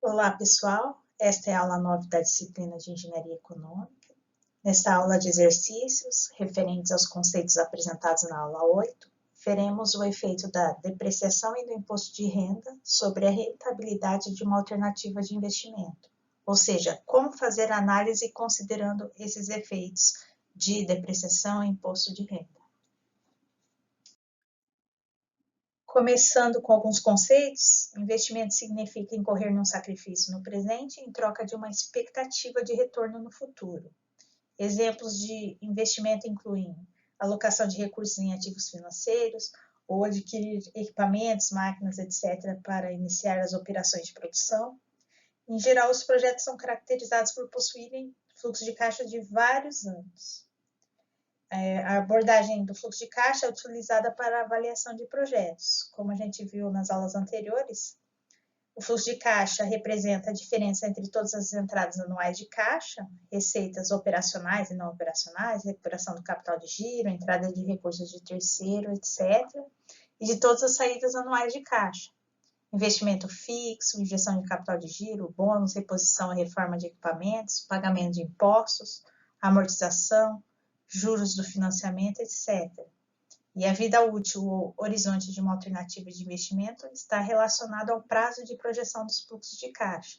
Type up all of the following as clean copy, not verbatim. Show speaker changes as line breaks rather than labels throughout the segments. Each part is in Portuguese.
Olá, pessoal. Esta é a aula 9 da disciplina de Engenharia Econômica. Nesta aula de exercícios, referentes aos conceitos apresentados na aula 8, veremos o efeito da depreciação e do imposto de renda sobre a rentabilidade de uma alternativa de investimento, ou seja, como fazer a análise considerando esses efeitos de depreciação e imposto de renda. Começando com alguns conceitos, investimento significa incorrer num sacrifício no presente em troca de uma expectativa de retorno no futuro. Exemplos de investimento incluem alocação de recursos em ativos financeiros ou adquirir equipamentos, máquinas, etc., para iniciar as operações de produção. Em geral, os projetos são caracterizados por possuírem fluxo de caixa de vários anos. A abordagem do fluxo de caixa é utilizada para a avaliação de projetos. Como a gente viu nas aulas anteriores, o fluxo de caixa representa a diferença entre todas as entradas anuais de caixa, receitas operacionais e não operacionais, recuperação do capital de giro, entrada de recursos de terceiro, etc., e de todas as saídas anuais de caixa. Investimento fixo, injeção de capital de giro, bônus, reposição e reforma de equipamentos, pagamento de impostos, amortização, juros do financiamento, etc. E a vida útil ou horizonte de uma alternativa de investimento está relacionado ao prazo de projeção dos fluxos de caixa.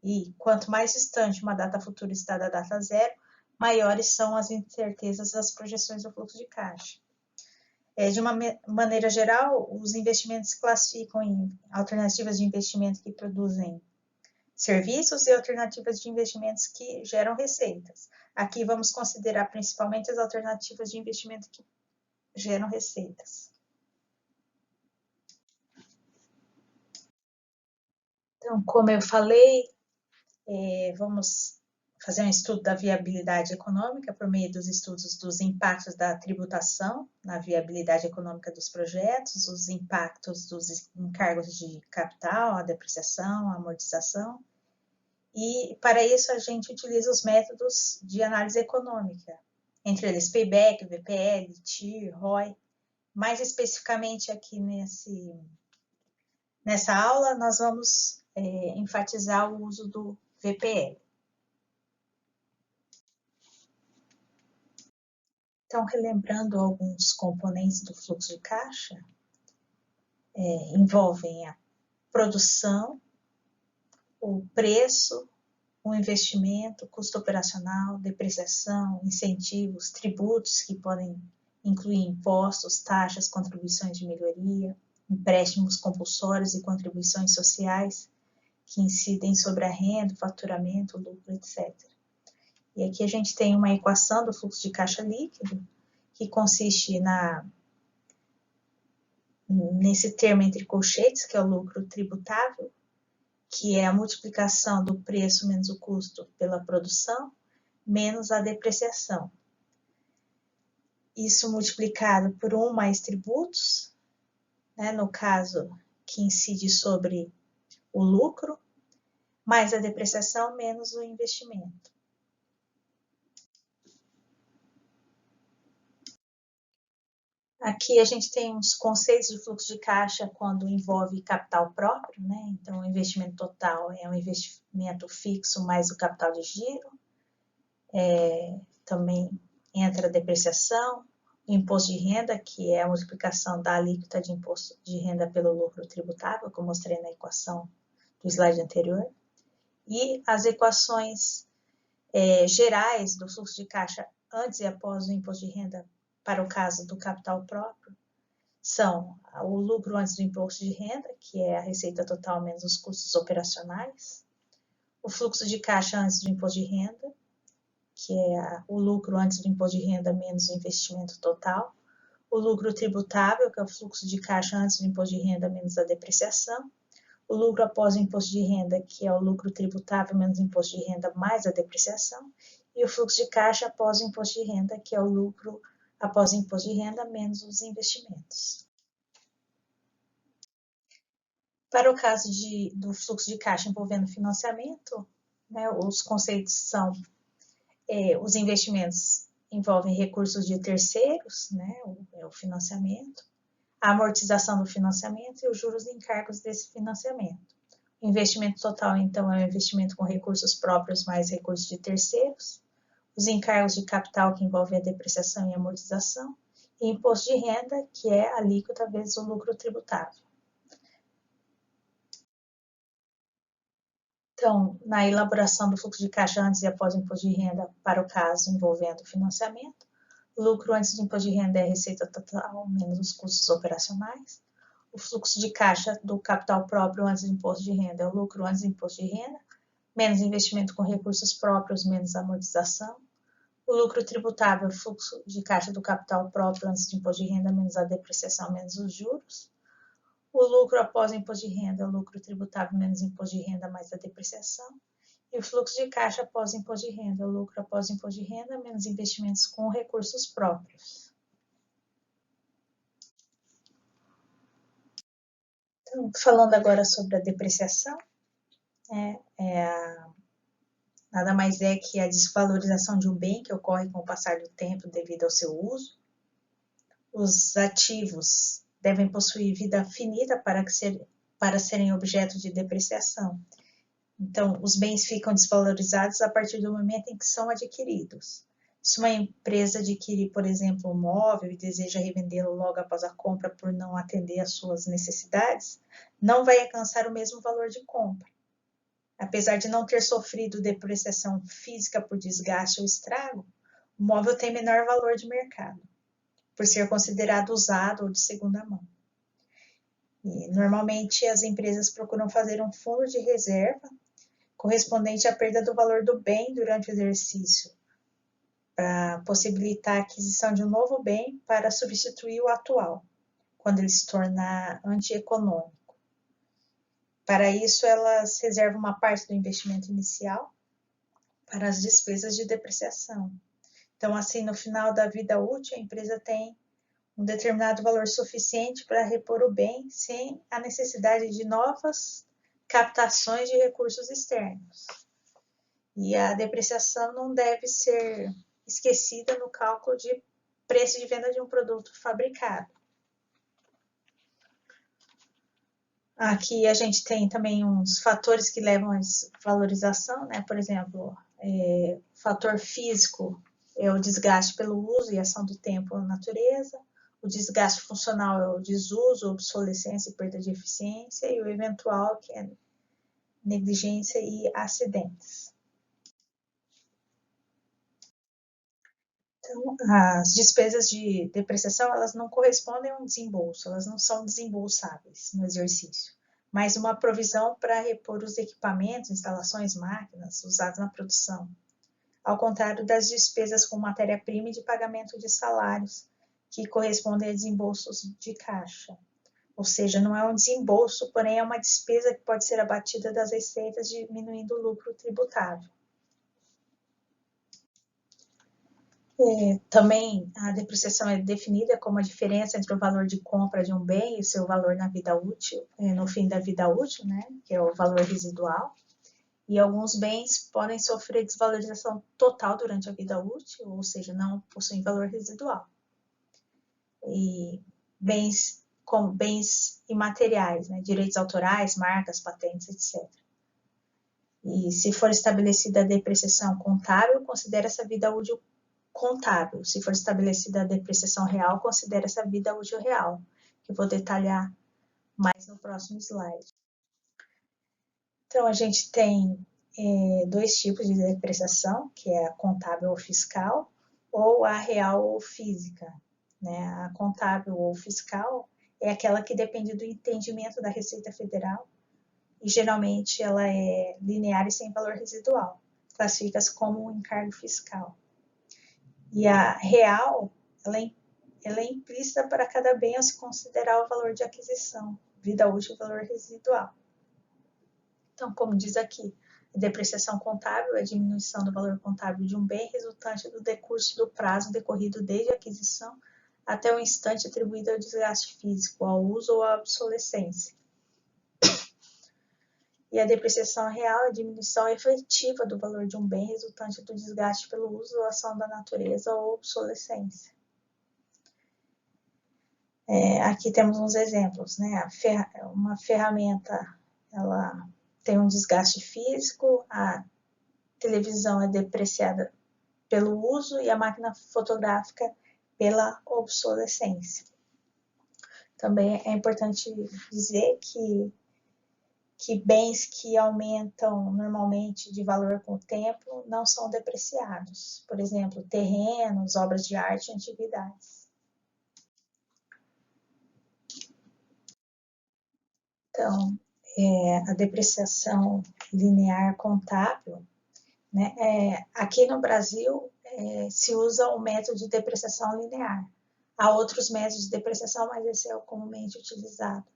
E quanto mais distante uma data futura está da data zero, maiores são as incertezas das projeções do fluxo de caixa. De uma maneira geral, os investimentos se classificam em alternativas de investimento que produzem serviços e alternativas de investimentos que geram receitas. Aqui vamos considerar principalmente as alternativas de investimento que geram receitas. Então, como eu falei, vamos fazer um estudo da viabilidade econômica por meio dos estudos dos impactos da tributação na viabilidade econômica dos projetos, os impactos dos encargos de capital, a depreciação, a amortização. E, para isso, a gente utiliza os métodos de análise econômica, entre eles payback, VPL, TIR, ROI. Mais especificamente aqui nessa aula, nós vamos enfatizar o uso do VPL. Então, relembrando alguns componentes do fluxo de caixa, envolvem a produção, o preço, o investimento, custo operacional, depreciação, incentivos, tributos que podem incluir impostos, taxas, contribuições de melhoria, empréstimos compulsórios e contribuições sociais que incidem sobre a renda, o faturamento, o lucro, etc. E aqui a gente tem uma equação do fluxo de caixa líquido que consiste nesse termo entre colchetes, que é o lucro tributável, que é a multiplicação do preço menos o custo pela produção, menos a depreciação. Isso multiplicado por 1 mais tributos, no caso que incide sobre o lucro, mais a depreciação menos o investimento. Aqui a gente tem uns conceitos de fluxo de caixa quando envolve capital próprio, Então, o investimento total é um investimento fixo mais o capital de giro. Também entra a depreciação, o imposto de renda, que é a multiplicação da alíquota de imposto de renda pelo lucro tributável, que eu mostrei na equação do slide anterior. E as equações gerais do fluxo de caixa antes e após o imposto de renda para o caso do capital próprio são o lucro antes do imposto de renda, que é a receita total menos os custos operacionais, o fluxo de caixa antes do imposto de renda, que é o lucro antes do imposto de renda menos o investimento total, o lucro tributável, que é o fluxo de caixa antes do imposto de renda menos a depreciação, o lucro após o imposto de renda, que é o lucro tributável menos o imposto de renda mais a depreciação, e o fluxo de caixa após o imposto de renda, que é o lucro após o imposto de renda menos os investimentos. Para o caso do fluxo de caixa envolvendo financiamento, os conceitos são os investimentos envolvem recursos de terceiros, o financiamento, a amortização do financiamento e os juros e encargos desse financiamento. Investimento total, então, é o investimento com recursos próprios mais recursos de terceiros. Os encargos de capital, que envolvem a depreciação e amortização. E imposto de renda, que é a alíquota vezes o lucro tributável. Então, na elaboração do fluxo de caixa antes e após o imposto de renda, para o caso envolvendo financiamento, o lucro antes do imposto de renda é a receita total menos os custos operacionais. O fluxo de caixa do capital próprio antes do imposto de renda é o lucro antes do imposto de renda, menos investimento com recursos próprios, menos amortização. O lucro tributável é o fluxo de caixa do capital próprio antes do imposto de renda, menos a depreciação, menos os juros. O lucro após o imposto de renda é o lucro tributável menos imposto de renda mais a depreciação. E o fluxo de caixa após o imposto de renda é o lucro após o imposto de renda menos investimentos com recursos próprios. Então, falando agora sobre a depreciação, nada mais é que a desvalorização de um bem que ocorre com o passar do tempo devido ao seu uso. Os ativos devem possuir vida finita para serem objeto de depreciação. Então, os bens ficam desvalorizados a partir do momento em que são adquiridos. Se uma empresa adquire, por exemplo, um móvel e deseja revendê-lo logo após a compra por não atender às suas necessidades, não vai alcançar o mesmo valor de compra. Apesar de não ter sofrido depreciação física por desgaste ou estrago, o móvel tem menor valor de mercado, por ser considerado usado ou de segunda mão. E, normalmente, as empresas procuram fazer um fundo de reserva correspondente à perda do valor do bem durante o exercício, para possibilitar a aquisição de um novo bem para substituir o atual, quando ele se tornar antieconômico. Para isso, elas reservam uma parte do investimento inicial para as despesas de depreciação. Então, assim, no final da vida útil, a empresa tem um determinado valor suficiente para repor o bem sem a necessidade de novas captações de recursos externos. E a depreciação não deve ser esquecida no cálculo de preço de venda de um produto fabricado. Aqui a gente tem também uns fatores que levam à desvalorização, né? Por exemplo, fator físico é o desgaste pelo uso e ação do tempo na natureza. O desgaste funcional é o desuso, obsolescência e perda de eficiência. E o eventual, que é negligência e acidentes. Então, as despesas de depreciação, elas não correspondem a um desembolso, elas não são desembolsáveis no exercício, mas uma provisão para repor os equipamentos, instalações, máquinas usadas na produção, ao contrário das despesas com matéria-prima e de pagamento de salários, que correspondem a desembolsos de caixa. Ou seja, não é um desembolso, porém é uma despesa que pode ser abatida das receitas, diminuindo o lucro tributável. Também a depreciação é definida como a diferença entre o valor de compra de um bem e o seu valor na vida útil, no fim da vida útil, né, que é o valor residual. E alguns bens podem sofrer desvalorização total durante a vida útil, ou seja, não possuem valor residual. E bens como bens imateriais, né, direitos autorais, marcas, patentes, etc. E se for estabelecida a depreciação contábil, considera essa vida útil contábil. Se for estabelecida a depreciação real, considera essa vida útil real, que eu vou detalhar mais no próximo slide. Então, a gente tem dois tipos de depreciação, que é a contábil ou fiscal, ou a real ou física. Né? A contábil ou fiscal é aquela que depende do entendimento da Receita Federal e, geralmente, ela é linear e sem valor residual. Classifica-se como um encargo fiscal. E a real, ela é implícita para cada bem ao se considerar o valor de aquisição, vida útil e valor residual. Então, como diz aqui, a depreciação contábil é a diminuição do valor contábil de um bem resultante do decurso do prazo decorrido desde a aquisição até o instante atribuído ao desgaste físico, ao uso ou à obsolescência. E a depreciação real é a diminuição efetiva do valor de um bem resultante do desgaste pelo uso ou ação da natureza ou obsolescência. Aqui temos uns exemplos, né? Uma ferramenta, ela tem um desgaste físico, a televisão é depreciada pelo uso e a máquina fotográfica pela obsolescência. Também é importante dizer que bens que aumentam normalmente de valor com o tempo não são depreciados. Por exemplo, terrenos, obras de arte e antiguidades. Então, a depreciação linear contábil, né? Aqui no Brasil se usa o método de depreciação linear. Há outros métodos de depreciação, mas esse é o comumente utilizado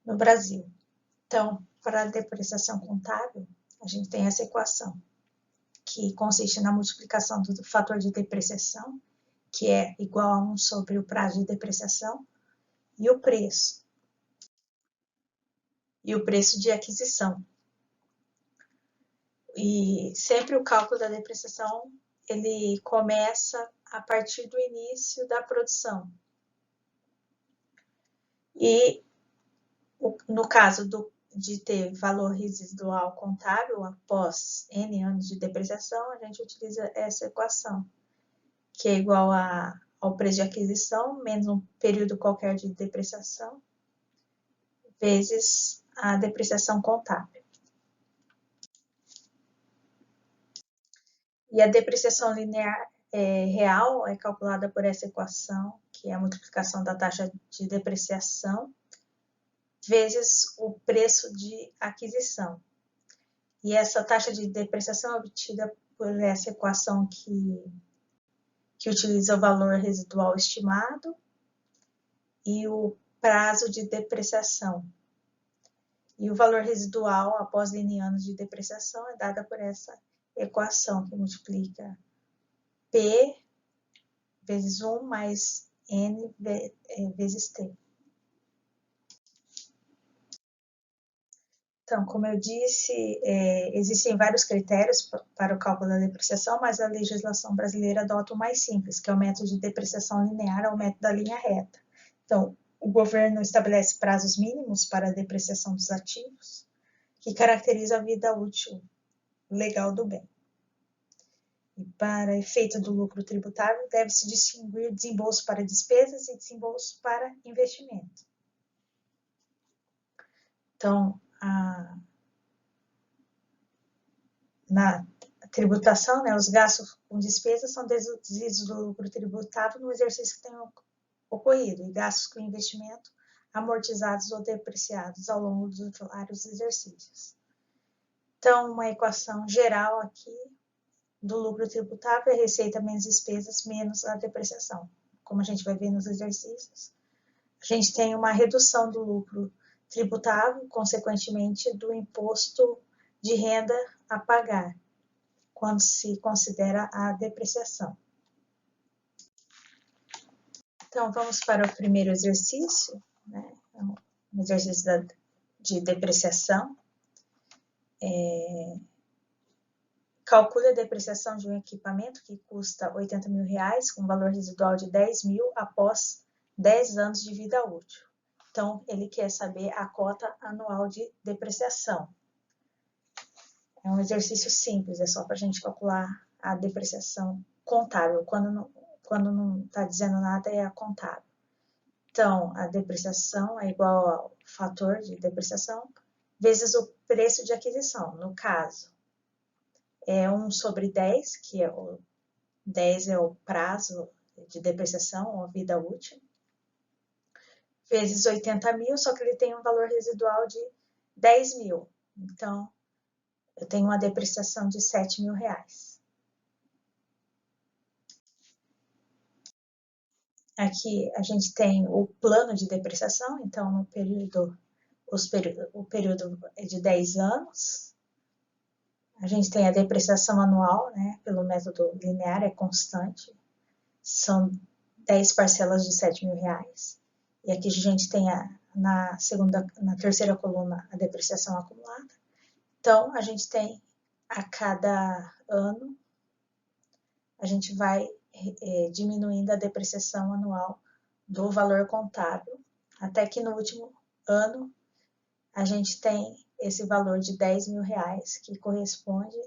no Brasil. Então, para a depreciação contábil, a gente tem essa equação, que consiste na multiplicação do fator de depreciação, que é igual a 1 sobre o prazo de depreciação, e o preço de aquisição. E sempre o cálculo da depreciação, ele começa a partir do início da produção. E no caso de ter valor residual contábil após N anos de depreciação, a gente utiliza essa equação, que é igual ao preço de aquisição menos um período qualquer de depreciação, vezes a depreciação contábil. E a depreciação linear real é calculada por essa equação, que é a multiplicação da taxa de depreciação vezes o preço de aquisição. E essa taxa de depreciação é obtida por essa equação que utiliza o valor residual estimado e o prazo de depreciação. E o valor residual após N anos de depreciação é dada por essa equação que multiplica P vezes 1 mais N vezes T. Então, como eu disse, existem vários critérios para o cálculo da depreciação, mas a legislação brasileira adota o mais simples, que é o método de depreciação linear, ou o método da linha reta. Então, o governo estabelece prazos mínimos para a depreciação dos ativos, que caracteriza a vida útil legal do bem. E para efeito do lucro tributável, deve-se distinguir desembolso para despesas e desembolso para investimento. Então, na tributação, né, os gastos com despesas são deduzidos do lucro tributável no exercício que tenha ocorrido, e gastos com investimento amortizados ou depreciados ao longo dos vários exercícios. Então, uma equação geral aqui do lucro tributável é receita menos despesas menos a depreciação. Como a gente vai ver nos exercícios, a gente tem uma redução do lucro tributável, consequentemente do imposto de renda a pagar, quando se considera a depreciação. Então, vamos para o primeiro exercício, né? Um exercício de depreciação. Calcule a depreciação de um equipamento que custa R$80 mil, com valor residual de 10 mil após 10 anos de vida útil. Então, ele quer saber a cota anual de depreciação. É um exercício simples, é só para a gente calcular a depreciação contábil. Quando não está dizendo nada, é a contábil. Então, a depreciação é igual ao fator de depreciação vezes o preço de aquisição. No caso, é 1 sobre 10, que é 10 é o prazo de depreciação, ou a vida útil, vezes 80 mil, só que ele tem um valor residual de 10 mil. Então, eu tenho uma depreciação de R$7 mil. Aqui a gente tem o plano de depreciação, então no período, o período é de 10 anos. A gente tem a depreciação anual, né, pelo método linear, é constante. São 10 parcelas de R$7 mil. E aqui a gente tem na terceira coluna a depreciação acumulada. Então, a gente tem a cada ano, a gente vai diminuindo a depreciação anual do valor contábil, até que no último ano a gente tem esse valor de R$10.000, que corresponde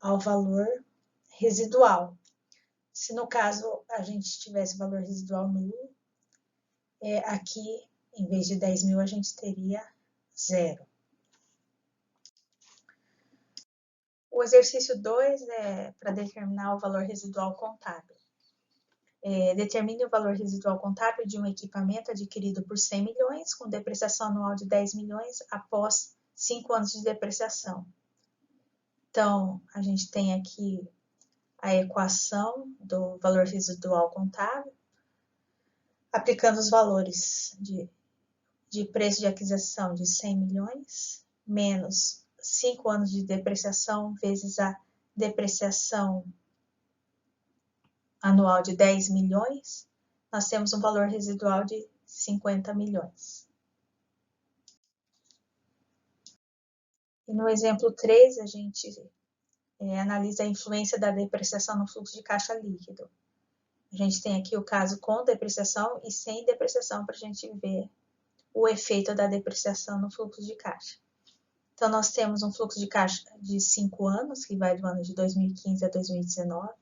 ao valor residual. Se no caso a gente tivesse valor residual nulo, aqui, em vez de 10.000, a gente teria 0. O exercício 2 é para determinar o valor residual contábil. Determine o valor residual contábil de um equipamento adquirido por 100 milhões, com depreciação anual de 10 milhões após 5 anos de depreciação. Então, a gente tem aqui a equação do valor residual contábil, aplicando os valores de preço de aquisição de 100 milhões, menos 5 anos de depreciação, vezes a depreciação anual de 10 milhões, nós temos um valor residual de 50 milhões. E no exemplo 3, a gente analisa a influência da depreciação no fluxo de caixa líquido. A gente tem aqui o caso com depreciação e sem depreciação para a gente ver o efeito da depreciação no fluxo de caixa. Então, nós temos um fluxo de caixa de 5 anos, que vai do ano de 2015 a 2019,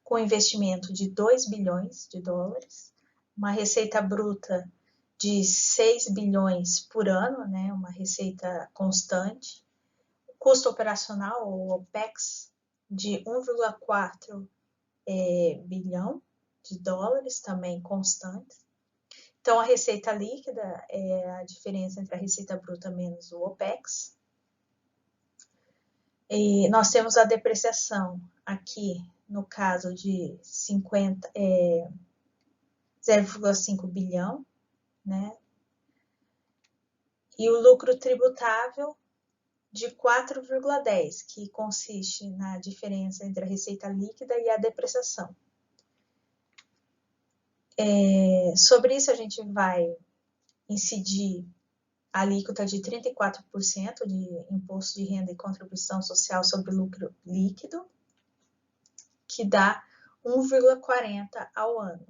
com investimento de 2 bilhões de dólares, uma receita bruta de 6 bilhões por ano, né, uma receita constante, custo operacional, ou OPEX, de 1,4 bilhão de dólares, também constante. Então, a receita líquida é a diferença entre a receita bruta menos o OPEX. E nós temos a depreciação aqui, no caso de 0,5 bilhão, né? E o lucro tributável de 4,10, que consiste na diferença entre a receita líquida e a depreciação. Sobre isso, a gente vai incidir a alíquota de 34% de imposto de renda e contribuição social sobre lucro líquido, que dá 1,40 ao ano.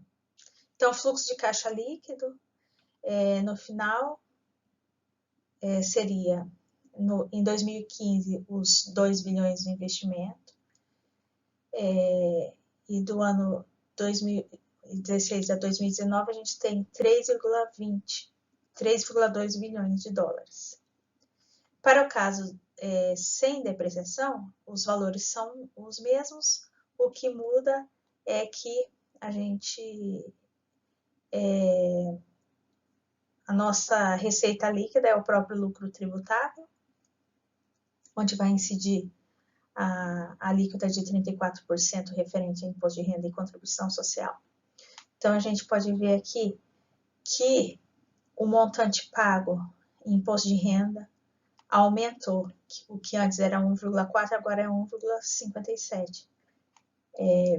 Então, fluxo de caixa líquido, no final, seria, em 2015, os 2 bilhões de investimento, e do ano 2016 a 2019, a gente tem 3,2 bilhões de dólares. Para o caso sem depreciação, os valores são os mesmos, o que muda é que a nossa receita líquida é o próprio lucro tributável, onde vai incidir a alíquota de 34% referente a imposto de renda e contribuição social. Então, a gente pode ver aqui que o montante pago em imposto de renda aumentou. O que antes era 1,4, agora é 1,57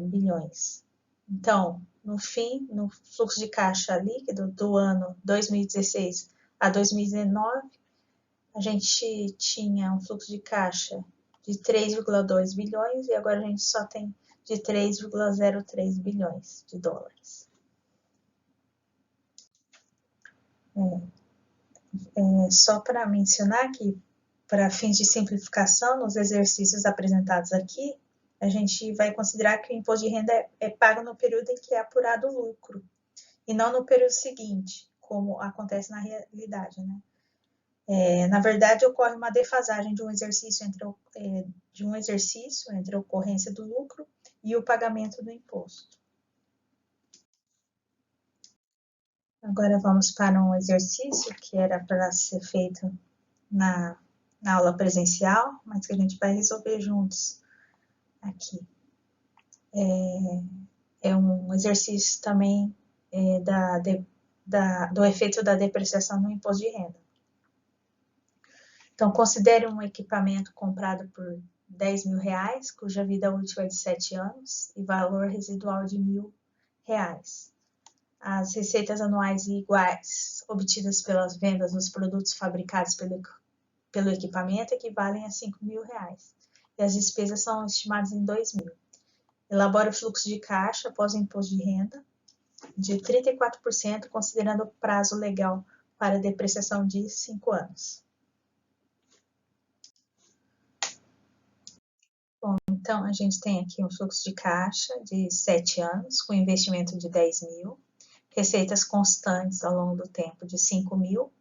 bilhões. Então, no fim, no fluxo de caixa líquido do ano 2016 a 2019, a gente tinha um fluxo de caixa de 3,2 bilhões e agora a gente só tem de 3,03 bilhões de dólares. Só para mencionar que, para fins de simplificação, nos exercícios apresentados aqui, a gente vai considerar que o imposto de renda é pago no período em que é apurado o lucro, e não no período seguinte, como acontece na realidade, né? Na verdade, ocorre uma defasagem de um exercício entre a ocorrência do lucro e o pagamento do imposto. Agora vamos para um exercício que era para ser feito na aula presencial, mas que a gente vai resolver juntos aqui. É um exercício também do efeito da depreciação no imposto de renda. Então, considere um equipamento comprado por R$10.000, cuja vida útil é de 7 anos e valor residual de R$1.000. As receitas anuais iguais obtidas pelas vendas dos produtos fabricados pelo equipamento equivalem a R$5.000 e as despesas são estimadas em R$2.000. Elabore o fluxo de caixa após o imposto de renda de 34%, considerando o prazo legal para depreciação de 5 anos. Então, a gente tem aqui um fluxo de caixa de 7 anos, com investimento de 10 mil, receitas constantes ao longo do tempo de 5 mil.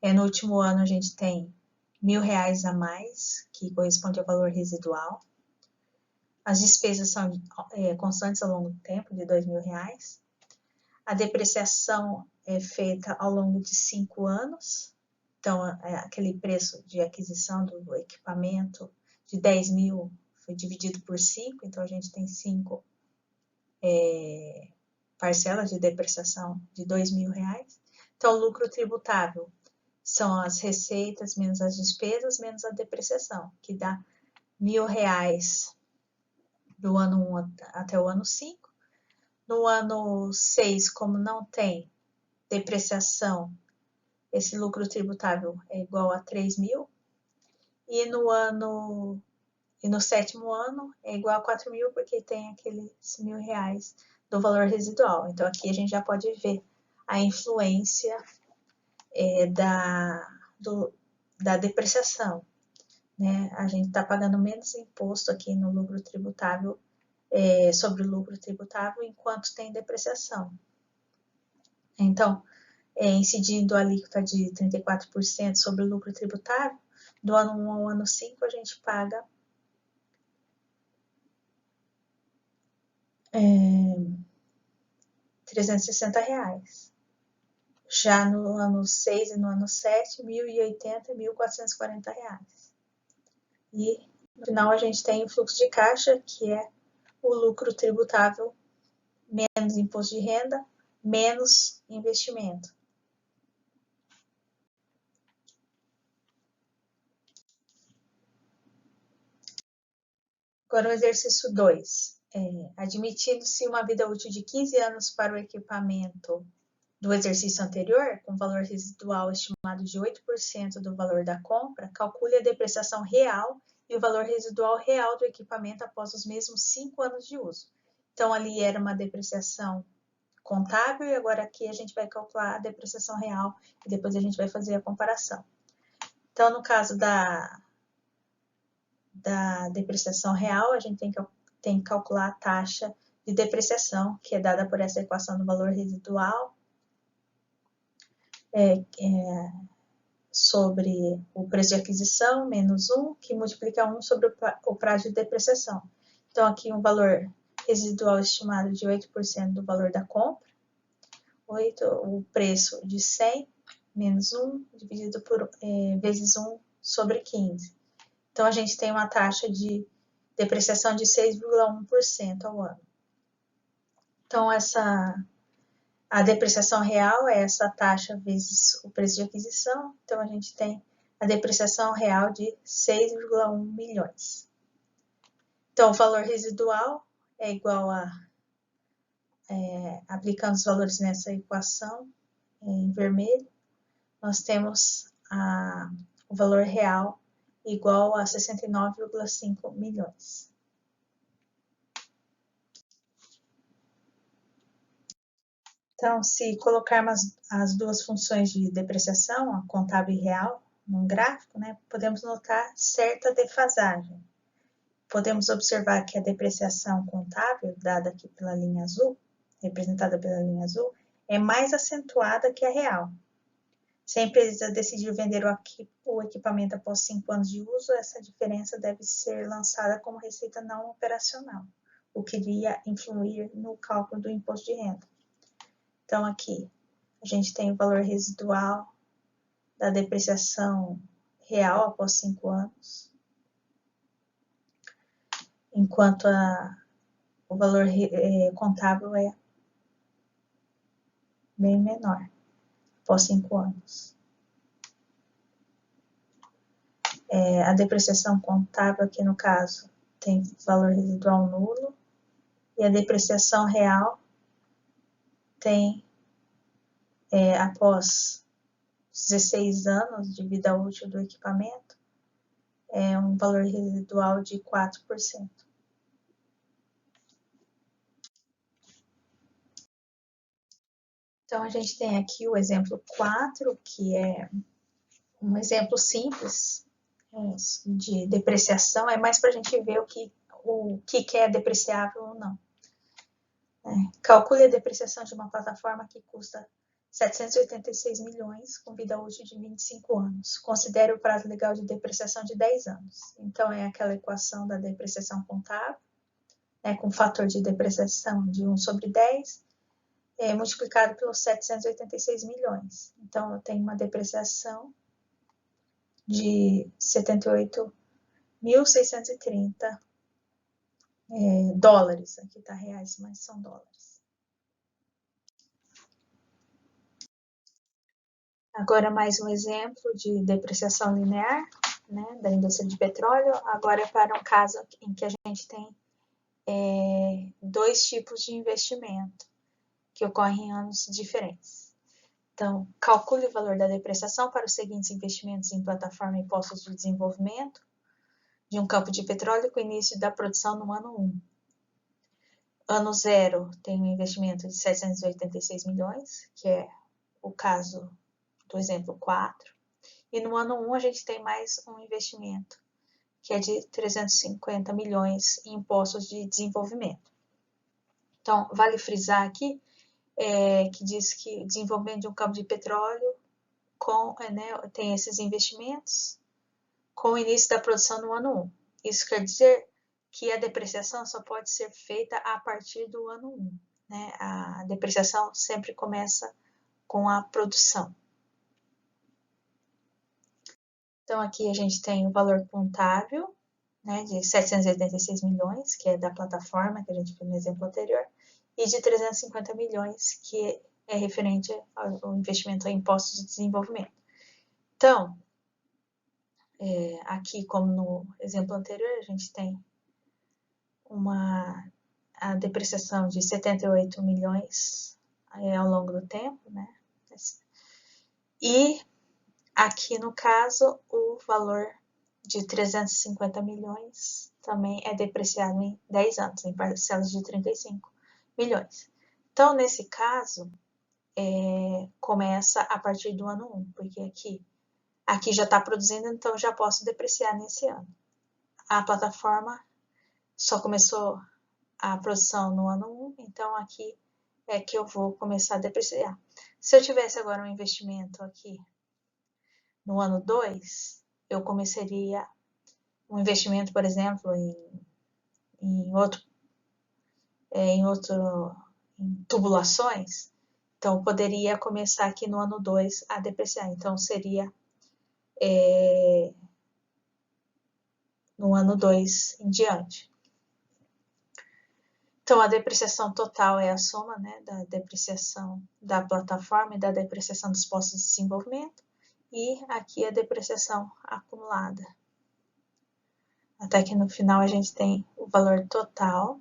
No último ano, a gente tem R$1.000 a mais, que corresponde ao valor residual. As despesas são constantes ao longo do tempo, de R$2.000. A depreciação é feita ao longo de 5 anos. Então, aquele preço de aquisição do equipamento de 10 mil foi dividido por 5, então a gente tem 5 parcelas de depreciação de R$2.000. Então, o lucro tributável são as receitas menos as despesas menos a depreciação, que dá R$1.000 do ano 1 até o ano 5. No ano 6, como não tem depreciação, esse lucro tributável é igual a 3 mil. E no 7º ano é igual a 4 mil, porque tem aqueles R$1.000 do valor residual. Então, aqui a gente já pode ver a influência da depreciação, né? A gente está pagando menos imposto aqui no lucro tributável, sobre o lucro tributável, enquanto tem depreciação. Então, incidindo a alíquota de 34% sobre o lucro tributável, do ano 1 ao ano 5, a gente paga R$360. Já no ano 6 e no ano 7, R$1.080 e R$1.440. E no final a gente tem o fluxo de caixa, que é o lucro tributável menos imposto de renda, menos investimento. Agora o exercício 2. Admitindo-se uma vida útil de 15 anos para o equipamento do exercício anterior, com valor residual estimado de 8% do valor da compra, calcule a depreciação real e o valor residual real do equipamento após os mesmos 5 anos de uso. Então, ali era uma depreciação contábil e agora aqui a gente vai calcular a depreciação real e depois a gente vai fazer a comparação. Então, no caso da depreciação real, a gente tem que calcular a taxa de depreciação, que é dada por essa equação do valor residual sobre o preço de aquisição, menos 1, que multiplica 1 sobre o prazo de depreciação. Então, aqui um valor residual estimado de 8% do valor da compra, 8, o preço de 100, menos 1, dividido por vezes 1 sobre 15. Então, a gente tem uma taxa de depreciação de 6,1% ao ano. Então, a depreciação real é essa taxa vezes o preço de aquisição. Então, a gente tem a depreciação real de 6,1 milhões. Então, o valor residual é igual a, aplicando os valores nessa equação em vermelho, nós temos o valor real igual a 69,5 milhões. Então, se colocarmos as duas funções de depreciação, a contábil e real, num gráfico, né, podemos notar certa defasagem. Podemos observar que a depreciação contábil, dada aqui pela linha azul, representada pela linha azul, é mais acentuada que a real. Se a empresa decidir vender o equipamento após 5 anos de uso, essa diferença deve ser lançada como receita não operacional, o que iria influir no cálculo do imposto de renda. Então, aqui, a gente tem o valor residual da depreciação real após 5 anos, enquanto o valor contábil é bem menor, após 5 anos. A depreciação contábil aqui no caso tem valor residual nulo e a depreciação real tem, após 16 anos de vida útil do equipamento, um valor residual de 4%. Então, a gente tem aqui o exemplo 4, que é um exemplo simples de depreciação, é mais para a gente ver o que é depreciável ou não. Calcule a depreciação de uma plataforma que custa 786 milhões, com vida útil de 25 anos. Considere o prazo legal de depreciação de 10 anos. Então, é aquela equação da depreciação contábil, com fator de depreciação de 1 sobre 10, multiplicado pelos 786 milhões. Então, eu tenho uma depreciação de 78.630 dólares. Aqui está reais, mas são dólares. Agora mais um exemplo de depreciação linear, da indústria de petróleo. Agora é para um caso em que a gente tem dois tipos de investimento que ocorrem em anos diferentes. Então, calcule o valor da depreciação para os seguintes investimentos em plataforma e postos de desenvolvimento de um campo de petróleo com início da produção no ano 1. Ano 0 tem um investimento de 786 milhões, que é o caso do exemplo 4. E no ano 1 a gente tem mais um investimento, que é de 350 milhões em impostos de desenvolvimento. Então, vale frisar aqui que diz que o desenvolvimento de um campo de petróleo tem esses investimentos com o início da produção no ano 1. Isso quer dizer que a depreciação só pode ser feita a partir do ano 1. A depreciação sempre começa com a produção. Então, aqui a gente tem o valor contábil, de 786 milhões, que é da plataforma, que a gente viu no exemplo anterior, e de 350 milhões, que é referente ao investimento em impostos de desenvolvimento. Então, aqui, como no exemplo anterior, a gente tem a depreciação de 78 milhões ao longo do tempo, E aqui, no caso, o valor de 350 milhões também é depreciado em 10 anos, em parcelas de 35 milhões. Então, nesse caso, começa a partir do ano 1, porque aqui já está produzindo, então já posso depreciar nesse ano. A plataforma só começou a produção no ano 1, então aqui é que eu vou começar a depreciar. Se eu tivesse agora um investimento aqui no ano 2, eu começaria um investimento, por exemplo, em tubulações, então eu poderia começar aqui no ano 2 a depreciar. Então seria no ano 2 em diante. Então, a depreciação total é a soma da depreciação da plataforma e da depreciação dos postos de desenvolvimento. E aqui a depreciação acumulada. Até que no final a gente tem o valor total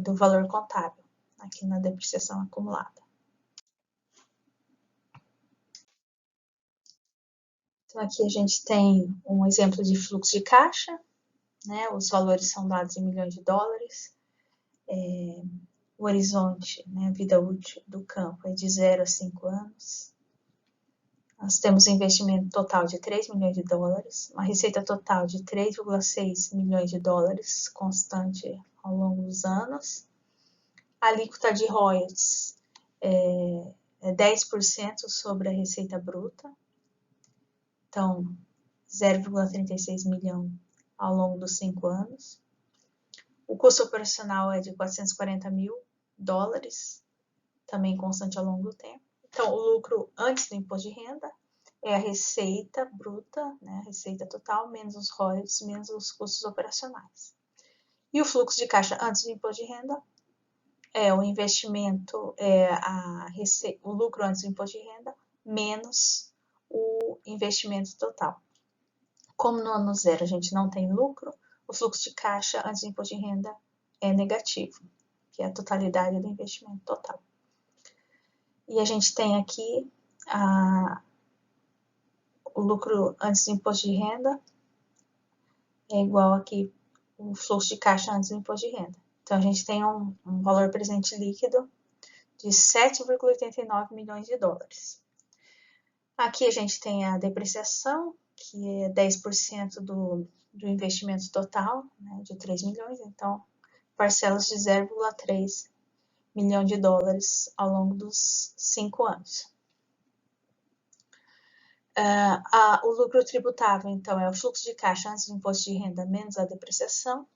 do valor contábil, aqui na depreciação acumulada. Então, aqui a gente tem um exemplo de fluxo de caixa. Os valores são dados em milhões de dólares. O horizonte, a vida útil do campo é de 0 a 5 anos. Nós temos um investimento total de 3 milhões de dólares, uma receita total de 3,6 milhões de dólares, constante ao longo dos anos. A alíquota de royalties é 10% sobre a receita bruta, então 0,36 milhão ao longo dos 5 anos. O custo operacional é de 440 mil dólares, também constante ao longo do tempo. Então, o lucro antes do imposto de renda é a receita bruta, a receita total, menos os royalties, menos os custos operacionais. E o fluxo de caixa antes do imposto de renda é o investimento, o lucro antes do imposto de renda, menos o investimento total. Como no ano 0 a gente não tem lucro, o fluxo de caixa antes do imposto de renda é negativo, que é a totalidade do investimento total. E a gente tem aqui o lucro antes do imposto de renda é igual aqui o fluxo de caixa antes do imposto de renda. Então, a gente tem um valor presente líquido de 7,89 milhões de dólares. Aqui a gente tem a depreciação que é 10% do investimento total, né, de 3 milhões, então parcelas de 0,3 milhão de dólares ao longo dos 5 anos. O lucro tributável, então, é o fluxo de caixa antes do imposto de renda menos a depreciação.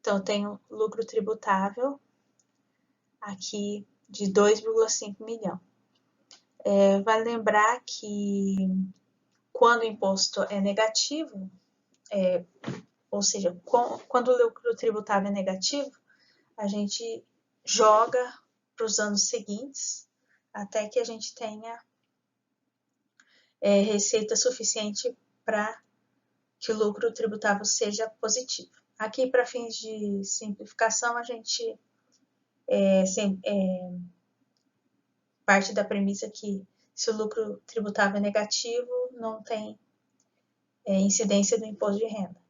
Então, eu tenho lucro tributável aqui de 2,5 milhão. Vale lembrar que quando o imposto é negativo, ou seja, quando o lucro tributável é negativo, a gente joga para os anos seguintes até que a gente tenha receita suficiente para que o lucro tributável seja positivo. Aqui, para fins de simplificação, a gente parte da premissa que se o lucro tributável é negativo, não tem incidência do imposto de renda.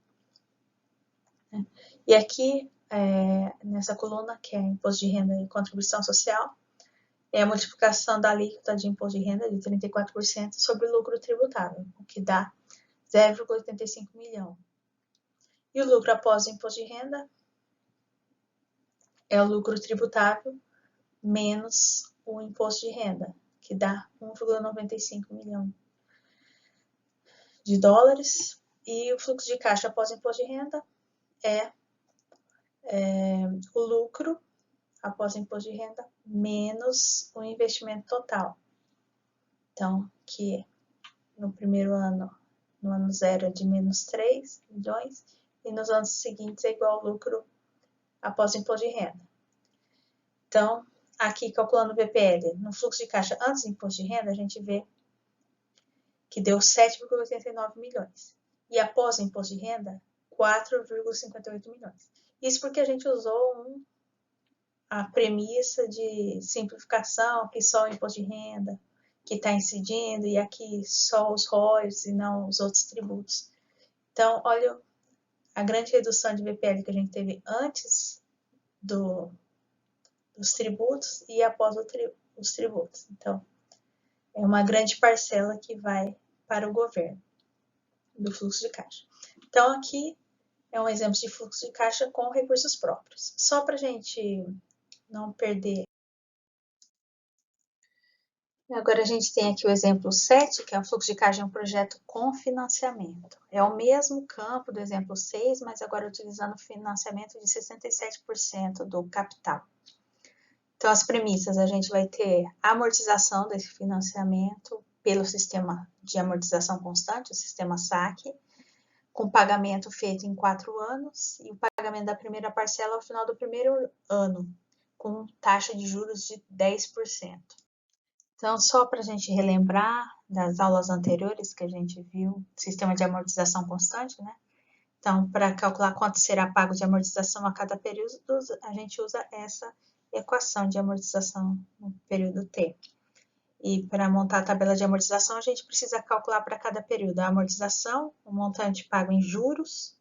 E aqui, nessa coluna, que é imposto de renda e contribuição social, é a multiplicação da alíquota de imposto de renda de 34% sobre o lucro tributável, o que dá 0,85 milhão. E o lucro após o imposto de renda é o lucro tributável menos o imposto de renda, que dá 1,95 milhão de dólares. E o fluxo de caixa após o imposto de renda é o lucro após o imposto de renda menos o investimento total. Então, que no primeiro ano, no ano zero é de menos 3 milhões, e nos anos seguintes é igual ao lucro após o imposto de renda. Então, aqui calculando o VPL, no fluxo de caixa antes do imposto de renda, a gente vê que deu 7,89 milhões. E após o imposto de renda, 4,58 milhões. Isso porque a gente usou a premissa de simplificação, que só o imposto de renda que está incidindo, e aqui só os royalties e não os outros tributos. Então, olha a grande redução de VPL que a gente teve antes dos tributos e após os tributos. Então, é uma grande parcela que vai para o governo do fluxo de caixa. Então, aqui é um exemplo de fluxo de caixa com recursos próprios. Só para a gente não perder. Agora a gente tem aqui o exemplo 7, que é o fluxo de caixa de um projeto com financiamento. É o mesmo campo do exemplo 6, mas agora utilizando financiamento de 67% do capital. Então, as premissas, a gente vai ter a amortização desse financiamento pelo sistema de amortização constante, o sistema SAC, com pagamento feito em 4 anos, e o pagamento da primeira parcela ao final do primeiro ano, com taxa de juros de 10%. Então, só para a gente relembrar das aulas anteriores que a gente viu, sistema de amortização constante, né? Então, para calcular quanto será pago de amortização a cada período, a gente usa essa equação de amortização no período T. E para montar a tabela de amortização, a gente precisa calcular para cada período a amortização, o montante pago em juros,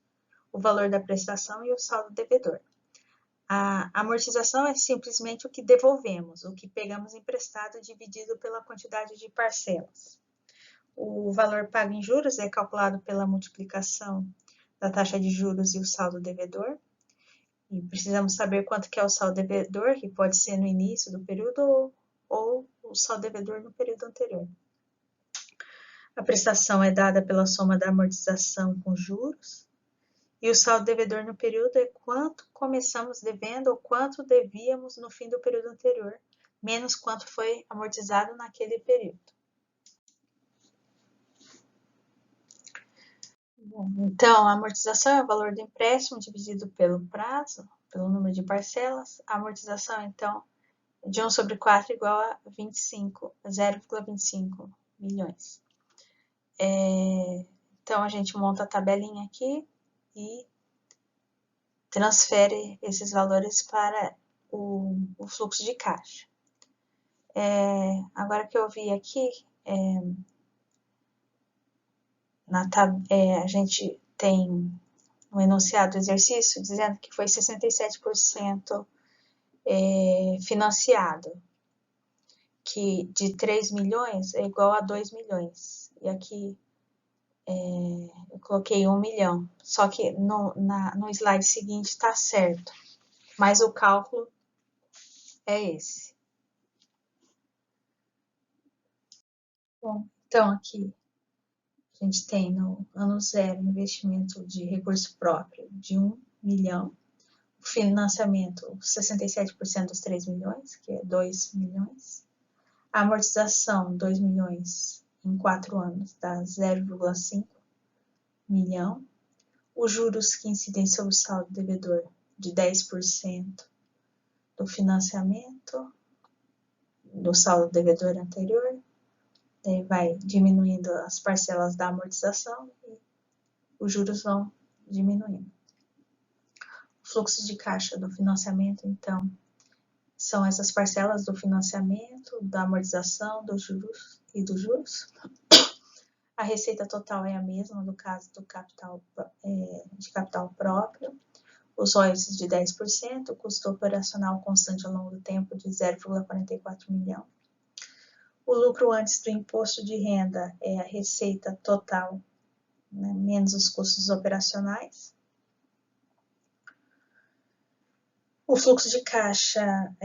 o valor da prestação e o saldo devedor. A amortização é simplesmente o que devolvemos, o que pegamos emprestado dividido pela quantidade de parcelas. O valor pago em juros é calculado pela multiplicação da taxa de juros e o saldo devedor. E precisamos saber quanto que é o saldo devedor, que pode ser no início do período ou o saldo devedor no período anterior. A prestação é dada pela soma da amortização com juros. E o saldo devedor no período é quanto começamos devendo ou quanto devíamos no fim do período anterior, menos quanto foi amortizado naquele período. Bom, então, a amortização é o valor do empréstimo dividido pelo prazo, pelo número de parcelas. A amortização, então, de 1 sobre 4 igual a 0,25 milhões. Então, a gente monta a tabelinha aqui e transfere esses valores para o fluxo de caixa. Agora que eu vi aqui, a gente tem um enunciado do exercício dizendo que foi 67% financiado, que de 3 milhões é igual a 2 milhões. E aqui eu coloquei 1 milhão, só que no slide seguinte está certo, mas o cálculo é esse. Bom, então aqui a gente tem no ano zero investimento de recurso próprio de 1 milhão, financiamento 67% dos 3 milhões, que é 2 milhões, a amortização 2 milhões em 4 anos dá 0,5 milhão, os juros que incidem sobre o saldo devedor de 10% do financiamento do saldo devedor anterior, daí vai diminuindo as parcelas da amortização e os juros vão diminuindo. O fluxo de caixa do financiamento, então, são essas parcelas do financiamento, da amortização, dos juros e dos juros. A receita total é a mesma no caso do capital, de capital próprio. Os royalties de 10%, o custo operacional constante ao longo do tempo de 0,44 milhão. O lucro antes do imposto de renda é a receita total, né, menos os custos operacionais. O fluxo de caixa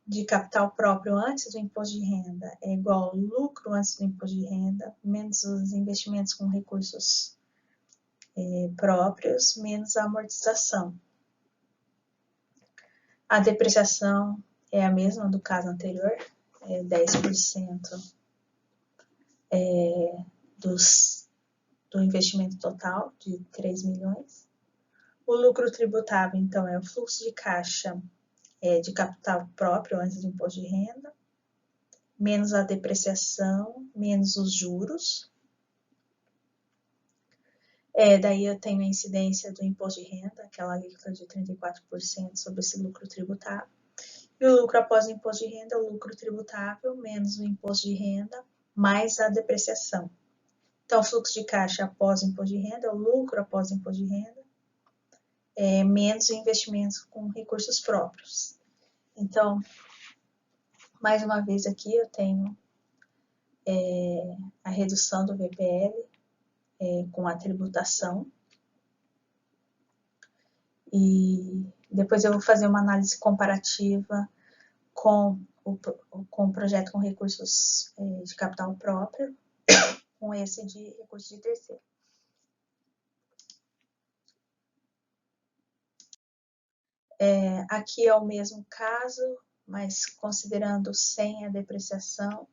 de capital próprio antes do imposto de renda é igual ao lucro antes do imposto de renda, menos os investimentos com recursos próprios, menos a amortização. A depreciação é a mesma do caso anterior, 10% do investimento total de 3 milhões. O lucro tributável, então, é o fluxo de caixa de capital próprio antes do imposto de renda, menos a depreciação, menos os juros. Daí eu tenho a incidência do imposto de renda, aquela alíquota de 34% sobre esse lucro tributável. E o lucro após o imposto de renda é o lucro tributável menos o imposto de renda mais a depreciação. Então, o fluxo de caixa após o imposto de renda é o lucro após o imposto de renda menos o investimento com recursos próprios. Então, mais uma vez aqui eu tenho a redução do VPL com a tributação. E depois eu vou fazer uma análise comparativa com o projeto com recursos de capital próprio, com esse de recursos de terceiro. Aqui é o mesmo caso, mas considerando sem a depreciação,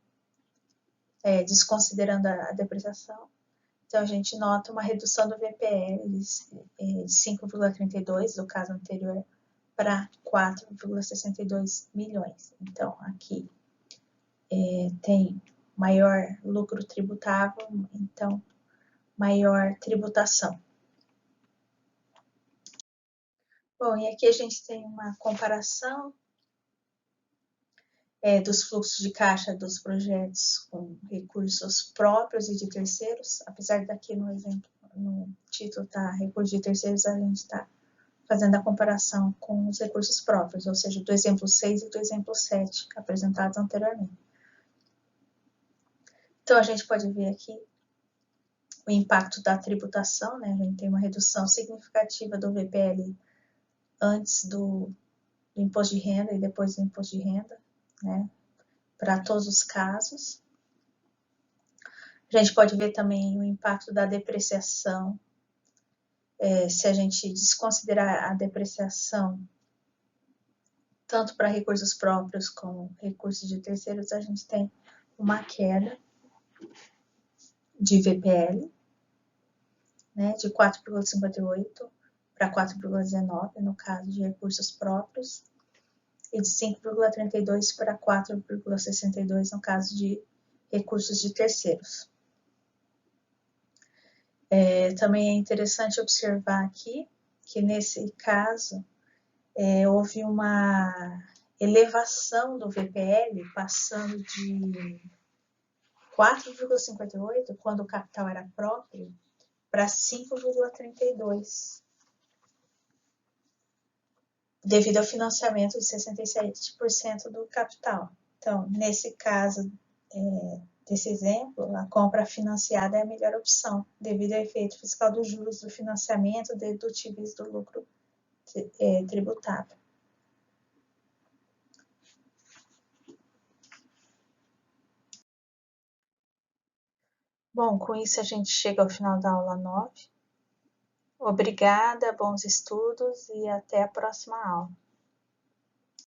desconsiderando a depreciação. Então, a gente nota uma redução do VPL de 5,32 do caso anterior para 4,62 milhões. Então, aqui tem maior lucro tributável, então maior tributação. Bom, e aqui a gente tem uma comparação dos fluxos de caixa dos projetos com recursos próprios e de terceiros, apesar daqui no exemplo, no título tá recursos de terceiros, a gente está fazendo a comparação com os recursos próprios, ou seja, do exemplo 6 e do exemplo 7, apresentados anteriormente. Então, a gente pode ver aqui o impacto da tributação, né? A gente tem uma redução significativa do VPL antes do imposto de renda e depois do imposto de renda, né? Para todos os casos. A gente pode ver também o impacto da depreciação. Se a gente desconsiderar a depreciação, tanto para recursos próprios como recursos de terceiros, a gente tem uma queda de VPL, né, de 4,58 para 4,19 no caso de recursos próprios, e de 5,32 para 4,62 no caso de recursos de terceiros. Também é interessante observar aqui que nesse caso houve uma elevação do VPL, passando de 4,58, quando o capital era próprio, para 5,32, devido ao financiamento de 67% do capital. Então, nesse caso desse exemplo, a compra financiada é a melhor opção, devido ao efeito fiscal dos juros do financiamento dedutíveis do lucro tributável. Bom, com isso a gente chega ao final da aula 9. Obrigada, bons estudos e até a próxima aula.